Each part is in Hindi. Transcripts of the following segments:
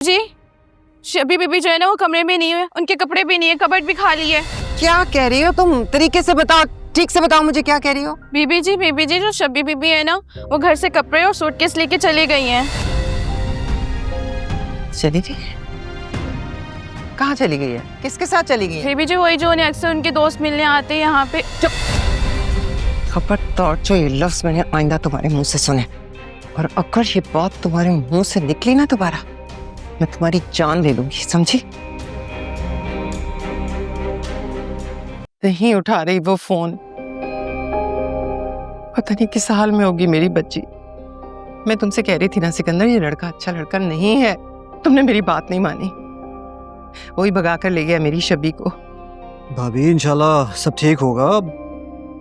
जी, शबी बीबी जो है ना वो कमरे में नहीं है, उनके कपड़े भी नहीं है, कबर्ड भी खाली है। क्या कह रही हो तुम? तरीके से बताओ, ठीक से बताओ मुझे, क्या कह रही हो? बीबी जी जो शबी बीबी है ना वो घर से कपड़े और सूटकेस लेके चली गई हैं। चली गई? कहाँ चली गई है? किसके साथ चली गई है? बीबी जी वही जो उन्हें अक्सर उनके दोस्त मिलने आते हैं यहाँ पे। खबरदार जो ये लफ्ज मैंने आइंदा तुम्हारे मुंह से सुने, और अगर ये बात तुम्हारे मुंह से निकली ना दोबारा, मैं तुम्हारी जान ले लूंगी, समझी? नहीं उठा रही वो फोन, पता नहीं किस हाल में होगी मेरी बच्ची। मैं तुमसे कह रही थी ना सिकंदर, ये लड़का अच्छा लड़का नहीं है, तुमने मेरी बात नहीं मानी। वही भगा कर ले गया मेरी शबी को। भाभी इंशाल्लाह सब ठीक होगा,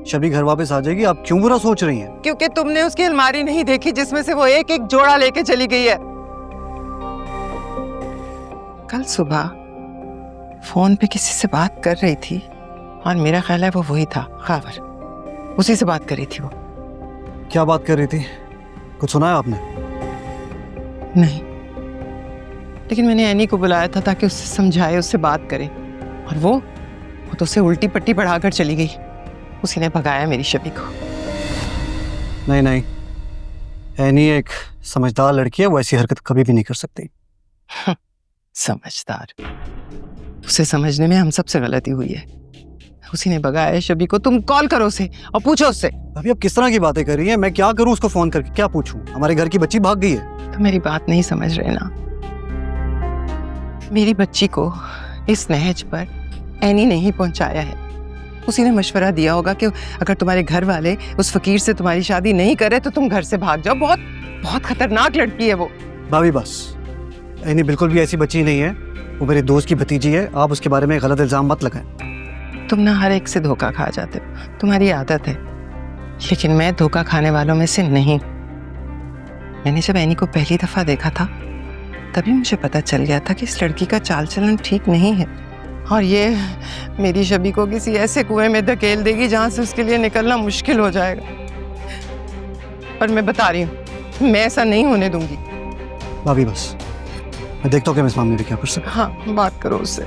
शबी घर वापस आ जाएगी। आप क्यों बुरा सोच रही हैं? क्योंकि तुमने उसकी अलमारी नहीं देखी जिसमें से वो एक एक जोड़ा लेके चली गई है। कल सुबह फोन पे किसी से बात कर रही थी और मेरा ख्याल है वो वही था, खावर, उसी से बात कर रही थी वो। क्या बात कर रही थी? कुछ सुना है आपने? नहीं, लेकिन मैंने एनी को बुलाया था ताकि उससे समझाए, उससे बात करे, और वो तो उसे उल्टी पट्टी पढ़ाकर चली गई। उसी ने भगाया मेरी शबी को। नहीं नहीं, एनी एक समझदार लड़की है, वो ऐसी हरकत कभी भी नहीं कर सकती। समझदार? उसे समझने में हम सबसे गलती हुई है। उसी ने भगाया शबी को। तुम कॉल करो उसे और पूछो उससे। अभी आप किस तरह की बातें कर रही हैं? मैं क्या करूं उसको फोन करके, क्या पूछूं? हमारे घर की बच्ची भाग गई है। तो मेरी बात नहीं समझ रहे ना? मेरी बच्ची को इस नहज पर एनी नहीं पहुंचाया है। उसी ने मशवरा दिया होगा कि अगर तुम्हारे घर वाले उस फकीर से तुम्हारी शादी नहीं करे तो तुम घर से भाग जाओ। बहुत बहुत खतरनाक लड़की है वो। भाभी बस, एनी बिल्कुल भी ऐसी बच्ची नहीं है, वो मेरे दोस्त की भतीजी है। आप उसके बारे में गलत इल्जाम मत लगाएं। तुम ना हर एक से धोखा खा जाते हो, तुम्हारी आदत है, लेकिन मैं धोखा खाने वालों में से नहीं। मैंने जब एनी को पहली दफा देखा था तभी मुझे पता चल गया था कि इस लड़की का चाल चलन ठीक नहीं है, और ये मेरी शबी को किसी ऐसे कुएं में धकेल देगी जहां से उसके लिए निकलना मुश्किल हो जाएगा। पर मैं बता रही हूँ, मैं ऐसा नहीं होने दूंगी। भाभी बस, मैं देखता हूँ कि मैं इस मामले में क्या कर सकता हूँ। हाँ, बात करो उससे।